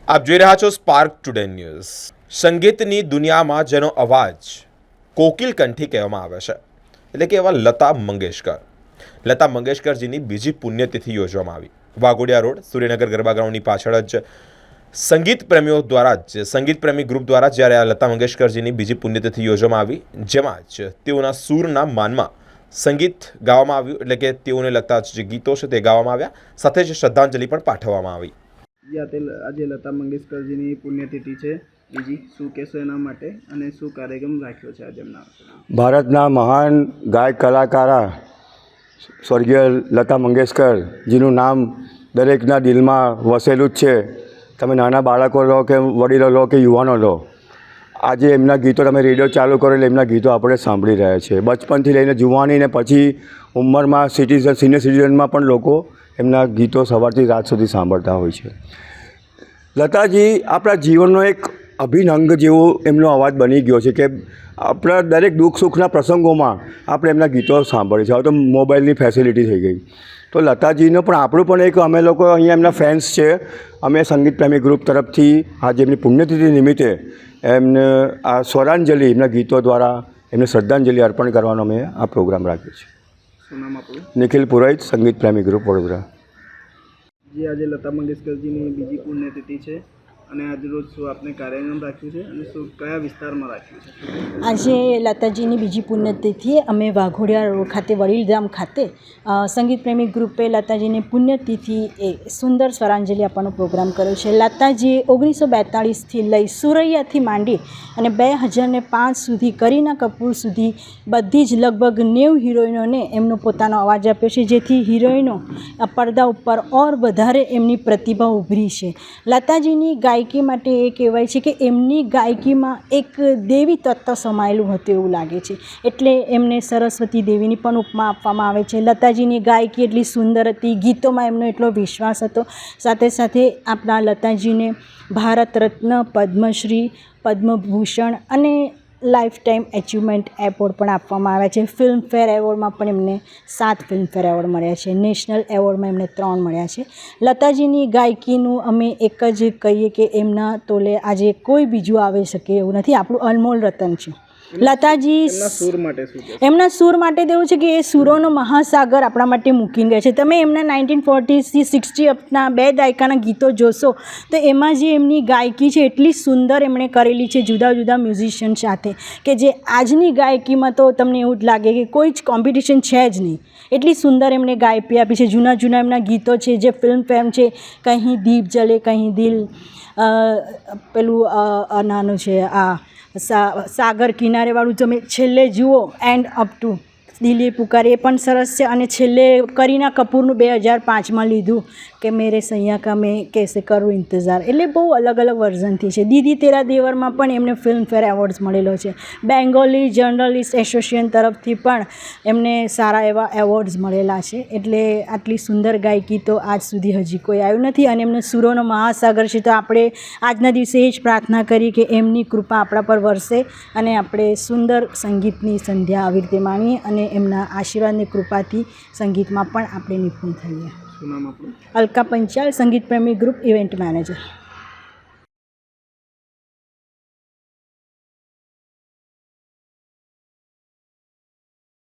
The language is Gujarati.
આપ જોઈ રહ્યા છો સ્પાર્ક ટુડે ન્યૂઝ। સંગીતની દુનિયામાં જેનો અવાજ કોકિલ કંઠી કહેવામાં આવે છે, એટલે કે એવા લતા મંગેશકરજીની બીજી પુણ્યતિથિ યોજવામાં આવી। વાઘોડિયા રોડ સૂર્યનગર ગરબા ગ્રાઉન્ડની પાછળ જ સંગીત પ્રેમીઓ દ્વારા સંગીત પ્રેમી ગ્રુપ દ્વારા જ્યારે આ લતા મંગેશકરજીની બીજી પુણ્યતિથિ યોજવામાં આવી, જેમાં જ તેઓના સૂરના માનમાં સંગીત ગાવામાં આવ્યું, એટલે કે તેઓને લગતા જે ગીતો છે તે ગાવામાં આવ્યા, સાથે જ શ્રદ્ધાંજલિ પણ પાઠવવામાં આવી। આજે લતા મંગેશકરજીની પુણ્યતિથિ છે બીજી, શું કહેશો એના માટે અને શું કાર્યક્રમ રાખ્યો છે આજે એમના? ભારતના મહાન ગાયક કલાકારા સ્વર્ગીય લતા મંગેશકરજીનું નામ દરેકના દિલમાં વસેલું જ છે। તમે નાના બાળકો લો કે વડીલો લો કે યુવાનો લો, આજે એમના ગીતો તમે રેડિયો ચાલુ કરો એટલે એમના ગીતો આપણે સાંભળી રહ્યા છીએ। બચપનથી લઈને જુવાની ને પછી ઉંમરમાં સિનિયર સિટીઝનમાં પણ લોકો એમના ગીતો સવારથી રાત સુધી સાંભળતા હોય છે। લતાજી આપણા જીવનનો એક અભિન્ન અંગ જેવો એમનો અવાજ બની ગયો છે કે આપણા દરેક દુઃખ સુખના પ્રસંગોમાં આપણે એમના ગીતો સાંભળીએ છીએ। હવે તો મોબાઈલની ફેસિલિટી થઈ ગઈ, તો લતાજીનો પણ આપણું પણ એક અમે લોકો અહીંયા એમના ફેન્સ છે। અમે સંગીત પ્રેમી ગ્રુપ તરફથી આજે એમની પુણ્યતિથિ નિમિત્તે એમને આ સ્વરાંજલિ એમના ગીતો દ્વારા એમને શ્રદ્ધાંજલિ અર્પણ કરવાનો અમે આ પ્રોગ્રામ રાખ્યો છે। શું નામ આપણું? નિખિલ પુરોહિત, સંગીત પ્રેમી ગ્રુપ, વડોદરા। આજે લતા મંગેશકરજીની બીજી પુણ્યતિથિ છે અને આજરોજ શું આપણે કાર્યક્રમ રાખ્યું છે અને શું કયા વિસ્તારમાં રાખ્યું છે? આજે લતાજીની બીજી પુણ્યતિથિએ અમે વાઘોડિયા રોડ ખાતે વડીલધામ ખાતે સંગીત પ્રેમી ગ્રુપે લતાજીની પુણ્યતિથિ એ સુંદર સ્વરાંજલિ આપવાનો પ્રોગ્રામ કર્યો છે। લતાજીએ 1942થી લઈ સુરૈયાથી માંડી અને 2005 સુધી કરીના કપૂર સુધી બધી જ લગભગ 90 હિરોઈનોને એમનો પોતાનો અવાજ આપ્યો છે, જેથી હિરોઈનો પડદા ઉપર ઓર વધારે એમની પ્રતિભા ઉભરી છે। લતાજીની ગાયકી માટે એ કહેવાય છે કે એમની ગાયકીમાં એક દેવી તત્વ સમાયેલું હતું એવું લાગે છે, એટલે એમને સરસ્વતી દેવીની પણ ઉપમા આપવામાં આવે છે। લતાજીની ગાયકી એટલી સુંદર હતી, ગીતોમાં એમનો એટલો વિશ્વાસ હતો, સાથે સાથે આપણા લતાજીને ભારત રત્ન, પદ્મશ્રી, પદ્મભૂષણ અને લાઈફ ટાઈમ એચિવમેન્ટ એવોર્ડ પણ આપવામાં આવ્યા છે। ફિલ્મફેર એવોર્ડમાં પણ એમને 7 ફિલ્મફેર એવોર્ડ મળ્યા છે, નેશનલ એવોર્ડમાં એમને 3 મળ્યા છે। લતાજીની ગાયકીનું અમે એક જ કહીએ કે એમના તોલે આજે કોઈ બીજું આવી શકે એવું નથી, આપણું અનમોલ રતન છે લતાજી। એમના સૂર માટે તો એવું છે કે એ સૂરોનો મહાસાગર આપણા માટે મૂકીને ગયા છે। તમે એમના 1940થી 60 અપના 2 દાયકાના ગીતો જોશો તો એમાં જે એમની ગાયકી છે એટલી સુંદર એમણે કરેલી છે જુદા જુદા મ્યુઝિશિયન સાથે, કે જે આજની ગાયકીમાં તો તમને એવું જ લાગે કે કોઈ જ કોમ્પિટિશન છે જ નહીં, એટલી સુંદર એમણે ગાયકી આપી છે। જૂના એમના ગીતો છે જે ફિલ્મ છે, કहीं દીપ જલે કहीं દિલ, પેલું નાનું છે આ સાગર કિનારેવાળું તમે છેલ્લે જુઓ, એન્ડ અપ ટુ દિલે પુકારે, એ પણ સરસ છે। અને છેલ્લે કરીના કપૂરનું 2005માં લીધું કે મેરે સૈયા કા મેં કેસે કરું ઇંતજાર, એટલે બહુ અલગ અલગ વર્ઝનથી છે। દીદી તેરા દેવરમાં પણ એમને ફિલ્મફેર એવોર્ડ્સ મળેલો છે। બેંગોલી જર્નલિસ્ટ એસોસિએશન તરફથી પણ એમને સારા એવા એવોર્ડ્સ મળેલા છે, એટલે આટલી સુંદર ગાયકી તો આજ સુધી હજી કોઈ આવ્યું નથી અને એમનો સૂરોનો મહાસાગર છે। તો આપણે આજના દિવસે એ જ પ્રાર્થના કરી કે એમની કૃપા આપણા પર વરસે અને આપણે સુંદર સંગીતની સંધ્યા આવી રીતે માણીએ અને એમના આશીર્વાદની કૃપાથી સંગીતમાં પણ આપણે નિપુણ થઈએ। શું નામ આપણું? અલકા પંચાલ, સંગીત પ્રેમી ગ્રુપ, ઇવેન્ટ મેનેજર।